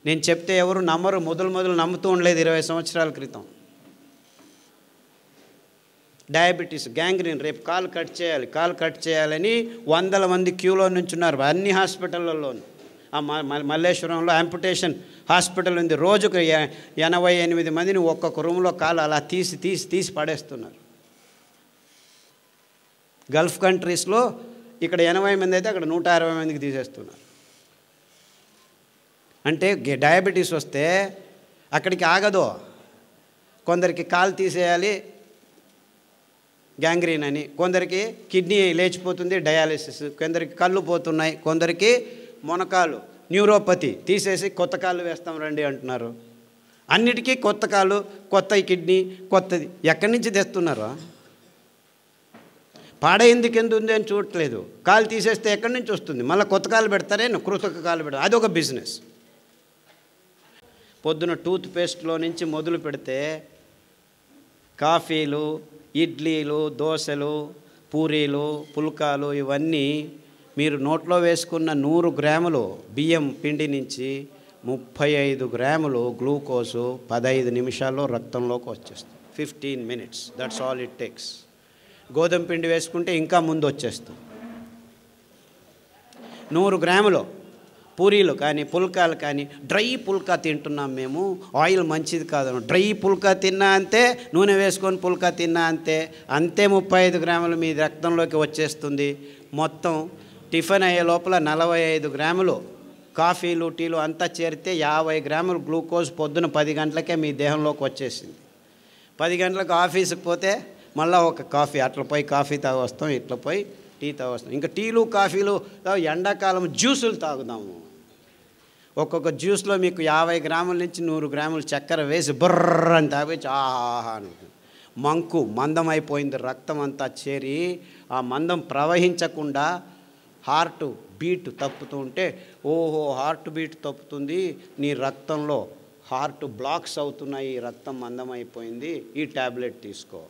నేను చెప్తే ఎవరు నమ్మరు, మొదలు నమ్ముతూ ఉండలేదు 20 సంవత్సరాల క్రితం. డయాబెటీస్, గ్యాంగ్రీన్, రేపు కాలు కట్ చేయాలని వందల మంది క్యూలో నుంచున్నారు అన్ని హాస్పిటళ్ళల్లోనూ. మల్లేశ్వరంలో యాంపుటేషన్ హాస్పిటల్ ఉంది. రోజుకు 88 మందిని ఒక్కొక్క రూమ్లో కాలు అలా తీసి పడేస్తున్నారు. గల్ఫ్ కంట్రీస్లో ఇక్కడ 80 మంది అయితే అక్కడ 160 మందికి తీసేస్తున్నారు. అంటే డయాబెటీస్ వస్తే అక్కడికి ఆగదు. కొందరికి కాలు తీసేయాలి గ్యాంగ్రీన్ అని, కొందరికి కిడ్నీ లేచిపోతుంది డయాలిసిస్, కొందరికి కళ్ళు పోతున్నాయి, కొందరికి మొనకాలు న్యూరోపతి తీసేసి కొత్త కాళ్ళు వేస్తాం రండి అంటున్నారు. అన్నిటికీ కొత్త కాలు, కొత్త కిడ్నీ, కొత్తది ఎక్కడి నుంచి తెస్తున్నారు? పాడైంది కింద ఉంది అని చూడట్లేదు. కాలు తీసేస్తే ఎక్కడి నుంచి వస్తుంది? మళ్ళీ కొత్త కాలు పెడతారే, కృతక కాలు పెడతారు. అదొక బిజినెస్. పొద్దున టూత్ పేస్ట్లో నుంచి మొదలు పెడితే కాఫీలు, ఇడ్లీలు, దోశలు, పూరీలు, పుల్కాలు ఇవన్నీ మీరు నోట్లో వేసుకున్న 100 గ్రాములు బియ్యం పిండి నుంచి 35 గ్రాములు గ్లూకోజు 15 నిమిషాల్లో రక్తంలోకి వచ్చేస్తుంది. 15 minutes, that's all it takes. గోధుమ పిండి వేసుకుంటే ఇంకా ముందు వచ్చేస్తుంది. 100 గ్రాములు పూరీలు కానీ పుల్కాలు కానీ, డ్రై పుల్కా తింటున్నాం మేము, ఆయిల్ మంచిది కాదు. డ్రై పుల్కా తిన్నా అంతే, నూనె వేసుకొని పుల్కా తిన్నా అంతే 35 గ్రాములు మీ రక్తంలోకి వచ్చేస్తుంది. మొత్తం టిఫిన్ అయ్యే లోపల 45 గ్రాములు కాఫీలు, టీలు అంతా చేరితే 50 గ్రాములు గ్లూకోజ్ పొద్దున 10 గంటలకే మీ దేహంలోకి వచ్చేసింది. 10 గంటలకు ఆఫీస్కి పోతే మళ్ళీ ఒక కాఫీ, అట్లా పోయి కాఫీ తాగొస్తాం, ఇట్లా పోయి టీ తాగొస్తాం. ఇంకా టీలు కాఫీలు ఎండాకాలం జ్యూసులు తాగుదాము. ఒక్కొక్క జ్యూస్లో మీకు 50 గ్రాముల నుంచి 100 గ్రాములు చక్కెర వేసి బుర్ర అని తాగొచ్చి ఆహా అని మందం అయిపోయింది. రక్తం అంతా చేరి ఆ మందం ప్రవహించకుండా హార్ట్ బీట్ తప్పుతూ ఉంటే, ఓహో హార్ట్ బీట్ తప్పుతుంది, నీ రక్తంలో హార్ట్ బ్లాక్స్ అవుతున్నాయి, రక్తం మందం అయిపోయింది, ఈ ట్యాబ్లెట్ తీసుకో.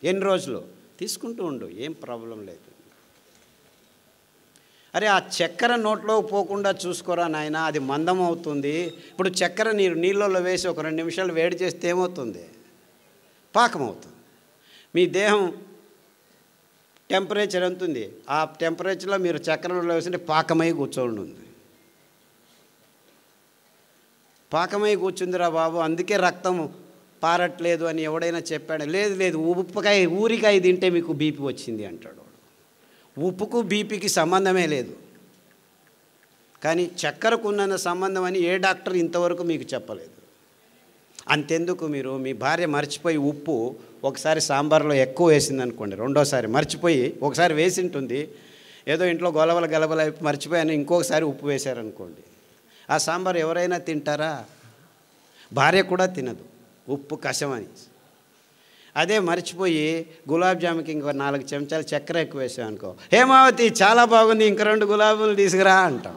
ఎన్ని రోజులు తీసుకుంటూ ఉండు, ఏం ప్రాబ్లం లేదు. అరే ఆ చక్కెర నోట్లో పోకుండా చూసుకోరా నాయన, అది మందం అవుతుంది. ఇప్పుడు చక్కెర నీళ్ళలో వేసి ఒక 2 నిమిషాలు వేడి చేస్తే ఏమవుతుంది? పాకం అవుతుంది. మీ దేహం టెంపరేచర్ ఎంత ఉంది, ఆ టెంపరేచర్లో మీరు చక్కెరలో వేసింటే పాకమై కూర్చోండి ఉంది. పాకమై కూర్చుందిరా బాబు, అందుకే రక్తం పారట్లేదు అని ఎవడైనా చెప్పాడు? లేదు ఊరికాయ తింటే మీకు బీపీ వచ్చింది అంటాడు. ఉప్పుకు బీపీకి సంబంధమే లేదు, కానీ చక్కెరకు ఉన్న సంబంధం అని ఏ డాక్టర్ ఇంతవరకు మీకు చెప్పలేదు. అంతెందుకు, మీరు మీ భార్య మర్చిపోయి ఉప్పు ఒకసారి సాంబార్లో ఎక్కువ వేసింది అనుకోండి, రెండోసారి మర్చిపోయి ఒకసారి వేసి ఉంటుంది, ఏదో ఇంట్లో గలబల మర్చిపోయాను ఇంకొకసారి ఉప్పు వేశారనుకోండి, ఆ సాంబార్ ఎవరైనా తింటారా? భార్య కూడా తినదు, ఉప్పు కషమని. అదే మర్చిపోయి గులాబ్ జాముకి ఇంకో 4 చెంచాలు చక్కెర ఎక్కువ వేసాం అనుకో, హేమావతి చాలా బాగుంది, ఇంక 2 గులాబీలు తీసుకురా అంటాం.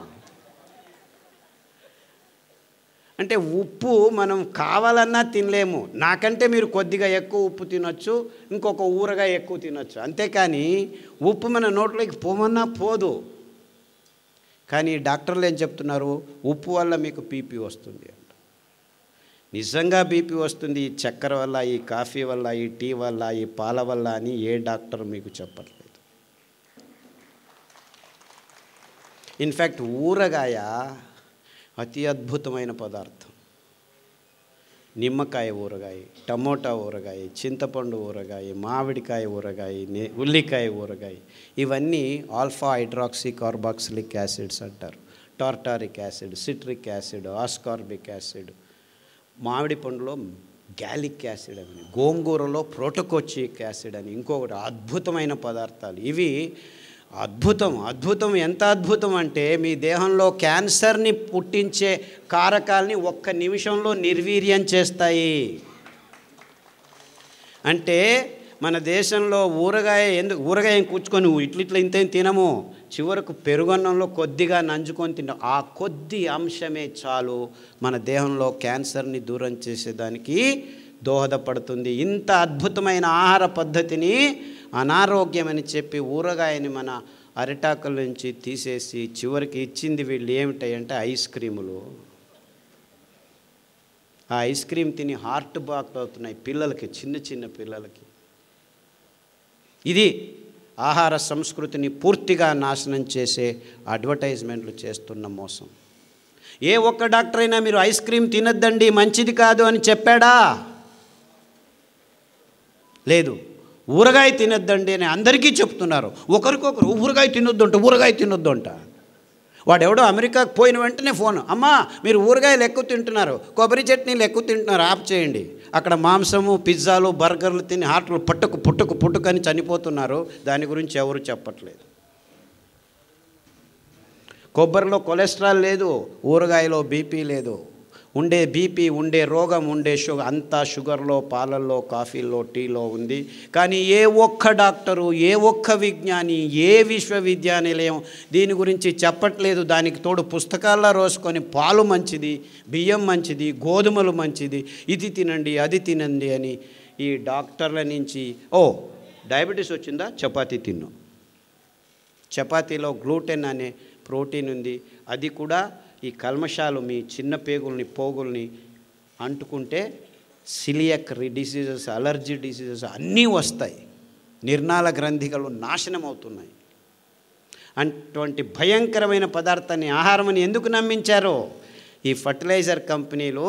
అంటే ఉప్పు మనం కావాలన్నా తినలేము. నాకంటే మీరు కొద్దిగా ఎక్కువ ఉప్పు తినొచ్చు, ఇంకొక ఊరగాయ ఎక్కువ తినొచ్చు, అంతేకాని ఉప్పు మన నోట్లోకి పోమన్నా పోదు. కానీ డాక్టర్లు ఏం చెప్తున్నారు? ఉప్పు వల్ల మీకు బీపీ వస్తుంది అంట. నిజంగా బీపీ వస్తుంది ఈ చక్కెర వల్ల, ఈ కాఫీ వల్ల, ఈ టీ వల్ల, ఈ పాల వల్ల అని ఏ డాక్టర్ మీకు చెప్పట్లేదు. ఇన్ఫ్యాక్ట్ ఊరగాయ అతి అద్భుతమైన పదార్థం. నిమ్మకాయ ఊరగాయ, టమోటా ఊరగాయ, చింతపండు ఊరగాయ, మామిడికాయ ఊరగాయ, ఉల్లికాయ ఊరగాయ, ఇవన్నీ ఆల్ఫా హైడ్రాక్సీ కార్బాక్సిలిక్ యాసిడ్స్ అంటారు. Tartaric acid, citric acid, ascorbic acid, మామిడి పండులో గ్యాలిక్ యాసిడ్ అని, గోంగూరలో ప్రోటోకోచిక్ యాసిడ్ అని ఇంకొకటి అద్భుతమైన పదార్థాలు. ఇవి అద్భుతం. ఎంత అద్భుతం అంటే మీ దేహంలో క్యాన్సర్ని పుట్టించే కారకాలని 1 నిమిషంలో నిర్వీర్యం చేస్తాయి. అంటే మన దేశంలో ఊరగాయ కూర్చుకొని ఇట్లా ఇంత తినము, చివరకు పెరుగన్నంలో కొద్దిగా నంజుకొని తింటాం. ఆ కొద్ది అంశమే చాలు మన దేహంలో క్యాన్సర్ని దూరం చేసేదానికి దోహదపడుతుంది. ఇంత అద్భుతమైన ఆహార పద్ధతిని అనారోగ్యమని చెప్పి ఊరగాయని మన అరిటాకుల నుంచి తీసేసి చివరికి ఇచ్చింది వీళ్ళు ఏమిటాయంటే ఐస్ క్రీములు. ఆ ఐస్ క్రీమ్ తిని హార్ట్ బ్లాక్ అవుతున్నాయి పిల్లలకి, చిన్న చిన్న పిల్లలకి. ఇది ఆహార సంస్కృతిని పూర్తిగా నాశనం చేసే అడ్వర్టైజ్మెంట్లు చేస్తున్న మోసం. ఏ ఒక్క డాక్టర్ అయినా మీరు ఐస్ క్రీమ్ తినొద్దండి మంచిది కాదు అని చెప్పాడా? లేదు. ఊరగాయ తినొద్దండి అని అందరికీ చెప్తున్నారు. ఒకరికొకరు ఊరగాయ తినొద్దు అంట. వాడెవడో అమెరికాకు పోయిన వెంటనే ఫోన్, అమ్మా మీరు ఊరగాయలు ఎక్కువ తింటున్నారు, కొబ్బరి చట్నీలు ఎక్కువ తింటున్నారు, ఆఫ్ చేయండి. అక్కడ మాంసము, పిజ్జాలు, బర్గర్లు తిని హార్ట్లు పుట్టుకు అని చనిపోతున్నారు. దాని గురించి ఎవరు చెప్పట్లేదు. కొబ్బరిలో కొలెస్ట్రాల్ లేదు, ఊరగాయలో బీపీ లేదు. ఉండే బీపీ, ఉండే రోగం, ఉండే షుగర్ అంతా షుగర్లో, పాలల్లో, కాఫీలో, టీలో ఉంది. కానీ ఏ ఒక్క డాక్టరు, ఏ ఒక్క విజ్ఞాని, ఏ విశ్వవిద్యానిలయం దీని గురించి చెప్పట్లేదు. దానికి తోడు పుస్తకాల్లో రోసుకొని పాలు మంచిది, బియ్యం మంచిది, గోధుమలు మంచిది, ఇది తినండి అది తినండి అని ఈ డాక్టర్ల నుంచి, డయాబెటీస్ వచ్చిందా చపాతీ తిన్ను, చపాతీలో గ్లూటెన్ అనే ప్రోటీన్ ఉంది, అది కూడా ఈ కల్మషాలు మీ చిన్న పేగుల్ని, పోగుల్ని అంటుకుంటే సిలియక్ డిసీజెస్, అలర్జీ డిసీజెస్ అన్నీ వస్తాయి. నిర్నాళ గ్రంథికలు నాశనం అవుతున్నాయి. అటువంటి భయంకరమైన పదార్థాన్ని, ఆహారమని ఎందుకు నమ్మించారో? ఈ ఫర్టిలైజర్ కంపెనీలు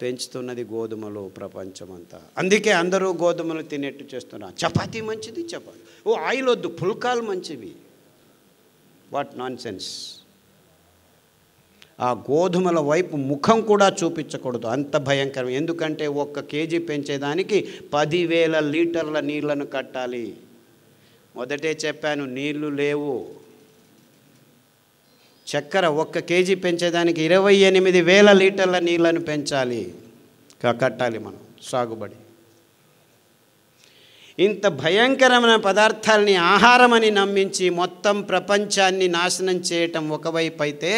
పెంచుతున్నది గోధుమలు ప్రపంచమంతా. అందుకే అందరూ గోధుమలు తినేట్టు చేస్తున్నారు. చపాతీ మంచిది, చపాతీ ఆయిల్ వద్దు, పుల్కాలు మంచివి. What non sense. ఆ గోధుమల వైపు ముఖం కూడా చూపించకూడదు, అంత భయంకరం. ఎందుకంటే 1 కేజీ పెంచేదానికి 10,000 లీటర్ల నీళ్లను కట్టాలి. మొదటే చెప్పాను, నీళ్లు లేవు. చక్కెర 1 కేజీ పెంచేదానికి 28,000 లీటర్ల నీళ్లను పెంచాలి, కట్టాలి మనం సాగుబడి. ఇంత భయంకరమైన పదార్థాలని ఆహారమని నమ్మించి మొత్తం ప్రపంచాన్ని నాశనం చేయటం ఒకవైపు అయితే,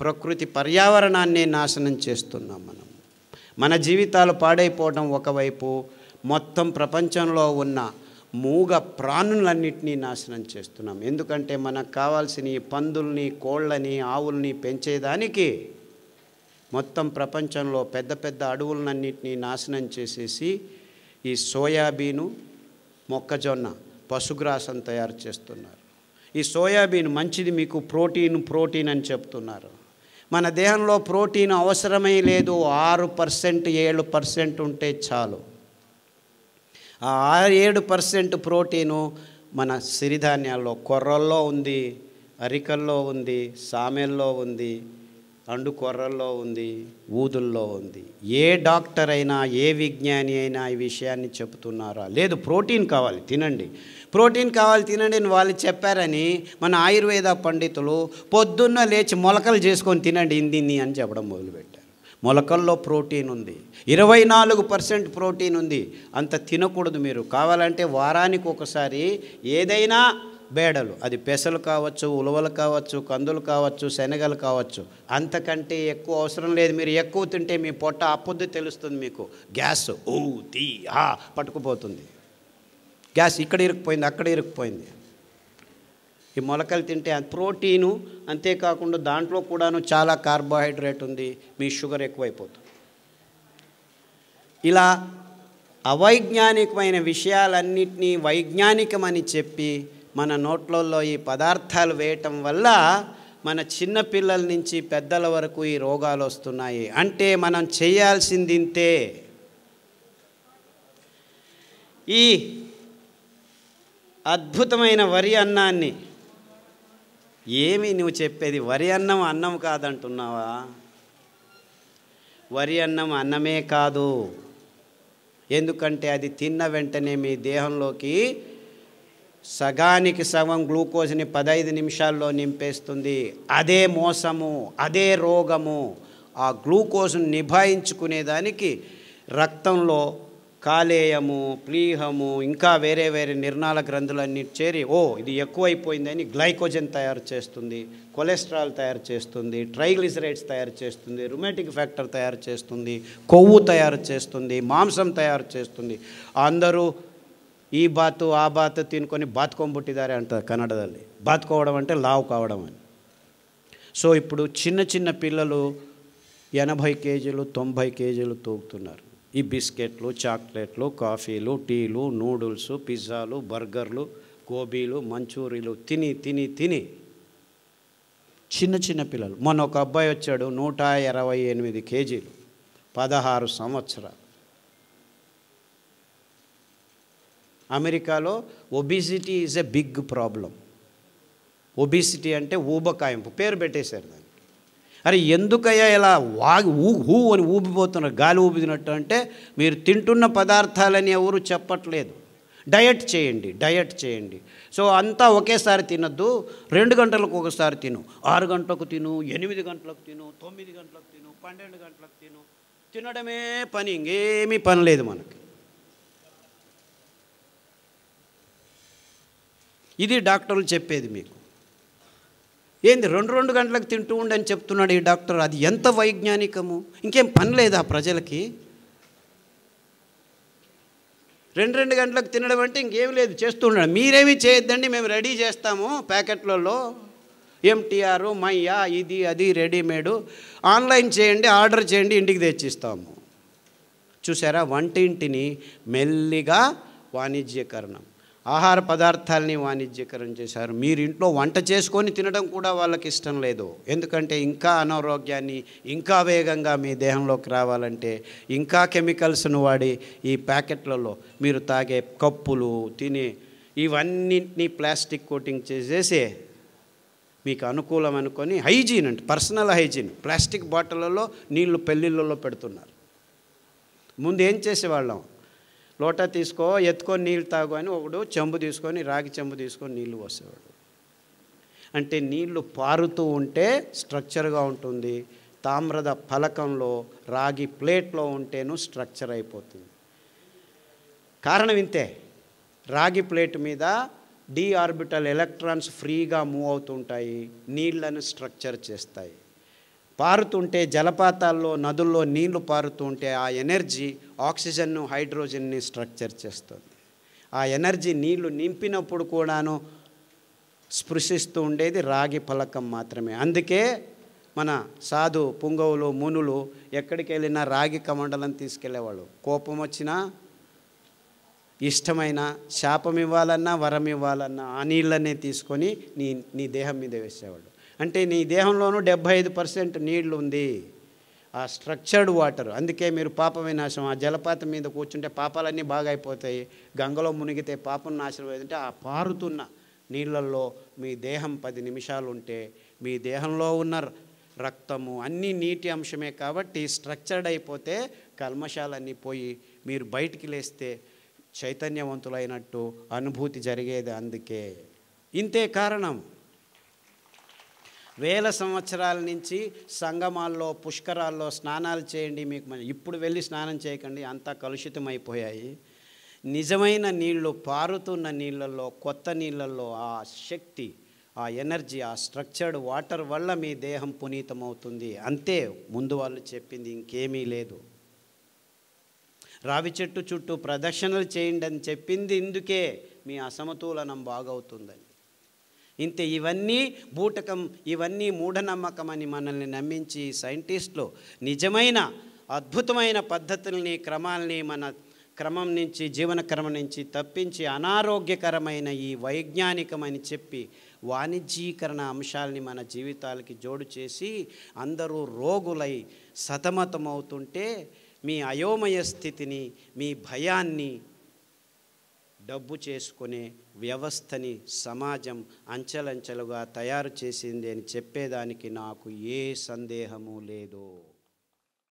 ప్రకృతి పర్యావరణాన్ని నాశనం చేస్తున్నాం మనం. మన జీవితాలు పాడైపోవడం ఒకవైపు, మొత్తం ప్రపంచంలో ఉన్న మూగ ప్రాణులన్నింటినీ నాశనం చేస్తున్నాం. ఎందుకంటే మనకు కావాల్సిన ఈ పందుల్ని, కోళ్ళని, ఆవుల్ని పెంచేదానికి మొత్తం ప్రపంచంలో పెద్ద పెద్ద అడవులన్నింటినీ నాశనం చేసేసి ఈ సోయాబీను, మొక్కజొన్న, పశుగ్రాసం తయారు చేస్తున్నారు. ఈ సోయాబీన్ మంచిది, మీకు ప్రోటీన్ అని చెప్తున్నారు. మన దేహంలో ప్రోటీన్ అవసరమే లేదు. 6%, 7% ఉంటే చాలు. ఆ 7% ప్రోటీను మన సిరిధాన్యాల్లో, కొర్రల్లో ఉంది, అరికల్లో ఉంది, సామెల్లో ఉంది, అండు కొర్రల్లో ఉంది, ఊదుల్లో ఉంది. ఏ డాక్టర్ అయినా, ఏ విజ్ఞాని అయినా ఈ విషయాన్ని చెబుతున్నారా? లేదు, ప్రోటీన్ కావాలి తినండి, ప్రోటీన్ కావాలి తినండి అని వాళ్ళు చెప్పారని మన ఆయుర్వేద పండితులు పొద్దున్న లేచి మొలకలు చేసుకొని తినండి ఇందిన్ని అని చెప్పడం మొదలుపెట్టారు. మొలకల్లో ప్రోటీన్ ఉంది, 24% ప్రోటీన్ ఉంది. అంత తినకూడదు. మీరు కావాలంటే వారానికి ఒకసారి ఏదైనా బేడలు, అది పెసలు కావచ్చు, ఉలవలు కావచ్చు, కందులు కావచ్చు, శనగలు కావచ్చు, అంతకంటే ఎక్కువ అవసరం లేదు. మీరు ఎక్కువ తింటే మీ పొట్ట అప్పుద్దు తెలుస్తుంది మీకు. గ్యాస్ పట్టుకుపోతుంది. గ్యాస్ ఇక్కడ ఇరుక్కుపోయింది, అక్కడ ఇరుక్కుపోయింది. ఈ మొలకలు తింటే ప్రోటీను, అంతేకాకుండా దాంట్లో కూడాను చాలా కార్బోహైడ్రేట్ ఉంది, మీ షుగర్ ఎక్కువైపోతుంది. ఇలా అవైజ్ఞానికమైన విషయాలన్నింటినీ వైజ్ఞానికమని చెప్పి మన నోట్లలో ఈ పదార్థాలు వేయటం వల్ల మన చిన్న పిల్లల నుంచి పెద్దల వరకు ఈ రోగాలు వస్తున్నాయి. అంటే మనం చేయాల్సింది ఇంతే. ఈ అద్భుతమైన వరి అన్నాన్ని, ఏమి నువ్వు చెప్పేది? వరి అన్నం అన్నం కాదంటున్నావా? వరి అన్నం అన్నమే కాదు. ఎందుకంటే అది తిన్న వెంటనే మీ దేహంలోకి సగానికి సగం గ్లూకోజ్ని 15 నిమిషాల్లో నింపేస్తుంది. అదే మోసము, అదే రోగము. ఆ గ్లూకోజ్ను నిభాయించుకునేదానికి రక్తంలో కాలేయము, ప్లీహము, ఇంకా వేరే వేరే నిర్నాళ గ్రంథులన్నీ చేరి ఇది ఎక్కువైపోయిందని గ్లైకోజన్ తయారు చేస్తుంది, కొలెస్ట్రాల్ తయారు చేస్తుంది, ట్రైగ్లిసరైడ్స్ తయారు చేస్తుంది, రుమాటిక్ ఫ్యాక్టర్ తయారు చేస్తుంది, కొవ్వు తయారు చేస్తుంది, మాంసం తయారు చేస్తుంది. అందరూ ఈ బాతు ఆ బాతు తినుకొని బాతుకొంబుట్టిదారే అంటారు కన్నడದಲ್ಲಿ. బాతుకోవడం అంటే లావు కావడం అని. సో ఇప్పుడు చిన్న చిన్న పిల్లలు 80 కేజీలు 90 కేజీలు తూగుతున్నారు. ఈ బిస్కెట్లు, చాక్లెట్లు, కాఫీలు, టీలు, నూడిల్స్, పిజ్జాలు, బర్గర్లు, గోబీలు, మంచూరీలు తిని తిని తిని చిన్న చిన్న పిల్లలు. మొన్న ఒక అబ్బాయి వచ్చాడు, 128 కేజీలు, 16 సంవత్సరాలు. అమెరికాలో obesity is a big problem. Obesity అంటే ఊబకాయింపు, పేరు పెట్టేశారు దాన్ని. అరే ఎందుకయ్యా ఇలా హూ అని ఊపిపోతున్నారు, గాలి ఊపినట్టు అంటే మీరు తింటున్న పదార్థాలని ఎవరు చెప్పట్లేదు. డయట్ చేయండి, డయట్ చేయండి. సో అంతా ఒకేసారి తినద్దు, 2 గంటలకు ఒకసారి తిను, 6 గంటలకు తిను, 8 గంటలకు తిను, 9 గంటలకు తిను, 12 గంటలకు తిను. తినడమే పని, ఇంకేమీ పని లేదు మనకి. ఇది డాక్టర్లు చెప్పేది మీకు. ఏంది 2 గంటలకు తింటూ ఉండని చెప్తున్నాడు ఈ డాక్టర్. అది ఎంత వైజ్ఞానికము? ఇంకేం పని లేదా ప్రజలకి? 2 గంటలకు తినడం అంటే ఇంకేం లేదు, చేస్తూ ఉండడం. మీరేమీ చేయొద్దండి, మేము రెడీ చేస్తాము ప్యాకెట్లలో, ఎంటీఆర్, మయ్యా, ఇది అది రెడీమేడు, ఆన్లైన్ చేయండి, ఆర్డర్ చేయండి, ఇంటికి తెచ్చిస్తాము. చూసారా, వంటింటిని మెల్లిగా వాణిజ్యకరణం, ఆహార పదార్థాలని వాణిజ్యకరణ చేశారు. మీరు ఇంట్లో వంట చేసుకొని తినడం కూడా వాళ్ళకి ఇష్టం లేదు. ఎందుకంటే ఇంకా అనారోగ్యాన్ని ఇంకా వేగంగా మీ దేహంలోకి రావాలంటే ఇంకా కెమికల్స్ను వాడి ఈ ప్యాకెట్లలో మీరు తాగే కప్పులు, తినే ఇవన్నింటినీ ప్లాస్టిక్ కోటింగ్ చేసేసి మీకు అనుకూలం అనుకొని హైజీన్ అంటే పర్సనల్ హైజీన్, ప్లాస్టిక్ బాటిళ్ళలో నీళ్లు పెళ్ళిళ్ళలో పెడుతున్నారు. ముందు ఏం చేసేవాళ్ళం, లోటా తీసుకో, ఎత్తుకొని నీళ్ళు తాగు అని ఒకడు చెంబు తీసుకొని, రాగి చెంబు తీసుకొని నీళ్ళు పోసేవాడు. అంటే నీళ్లు పారుతూ ఉంటే స్ట్రక్చర్గా ఉంటుంది. తామ్ರದ ఫలకంలో, రాగి ప్లేట్లో ఉంటేను స్ట్రక్చర్ అయిపోతుంది. కారణం ఇంతే, రాగి ప్లేట్ మీద డి ఆర్బిటల్ ఎలక్ట్రాన్స్ ఫ్రీగా మూవ్ అవుతుంటాయి, నీళ్లను స్ట్రక్చర్ చేస్తాయి. పారుతుంటే జలపాతాల్లో, నదుల్లో నీళ్లు పారుతుంటే ఆ ఎనర్జీ ఆక్సిజన్ను, హైడ్రోజన్ని స్ట్రక్చర్ చేస్తుంది. ఆ ఎనర్జీ నీళ్లు నింపినప్పుడు కూడాను స్పృశిస్తూ ఉండేది రాగి ఫలకం మాత్రమే. అందుకే మన సాధు పుంగవులు, మునులు ఎక్కడికి వెళ్ళినా రాగి కమండలం తీసుకెళ్లేవాళ్ళు. కోపం వచ్చినా, ఇష్టమైన, శాపం ఇవ్వాలన్నా, వరం ఇవ్వాలన్నా ఆ నీళ్ళనే తీసుకొని నీ దేహం మీద వేసేవాళ్ళు. అంటే నీ దేహంలోనూ 75% నీళ్లు ఉంది, ఆ స్ట్రక్చర్డ్ వాటర్. అందుకే మీరు పాప వినాశం, ఆ జలపాతం మీద కూర్చుంటే పాపాలన్నీ బాగా అయిపోతాయి, గంగలో మునిగితే పాపం నాశనం అయిందంటే ఆ పారుతున్న నీళ్ళల్లో మీ దేహం 10 నిమిషాలు ఉంటే మీ దేహంలో ఉన్న రక్తము అన్నీ నీటి అంశమే. కాబట్టి స్ట్రక్చర్డ్ అయిపోతే కల్మషాలన్నీ పోయి మీరు బయటికి లేస్తే చైతన్యవంతులైనట్టు అనుభూతి జరిగేది. అందుకే ఇంతే కారణం. వేల సంవత్సరాల నుంచి సంగమాల్లో, పుష్కరాల్లో స్నానాలు చేయండి, మీకు ఇప్పుడు వెళ్ళి స్నానం చేయకండి, అంతా కలుషితం అయిపోయాయి. నిజమైన నీళ్లు, పారుతున్న నీళ్ళల్లో, కొత్త నీళ్ళల్లో ఆ శక్తి, ఆ ఎనర్జీ, ఆ స్ట్రక్చర్డ్ వాటర్ వల్ల మీ దేహం పునీతమవుతుంది. అంతే, ముందు వాళ్ళు చెప్పింది ఇంకేమీ లేదు. రావి చెట్టు చుట్టూ ప్రదక్షిణలు చేయండి అని చెప్పింది ఇందుకే, మీ అసమతులనం బాగవుతుందని. ఇంతే. ఇవన్నీ బూటకం, ఇవన్నీ మూఢనమ్మకం అని మనల్ని నమ్మించి సైంటిస్టులు నిజమైన అద్భుతమైన పద్ధతుల్ని, క్రమాల్ని మన క్రమం నుంచి, జీవన క్రమం నుంచి తప్పించి అనారోగ్యకరమైన ఈ వైజ్ఞానికమని చెప్పి వాణిజ్యీకరణ అంశాలని మన జీవితాలకి జోడు చేసి అందరూ రోగులై సతమతమవుతుంటే మీ అయోమయ స్థితిని, మీ భయాన్ని డబ్బు చేసుకునే వ్యవస్థని సమాజం అంచెలంచెలుగా తయారు చేసింది అని చెప్పేదానికి నాకు ఏ సందేహము లేదు.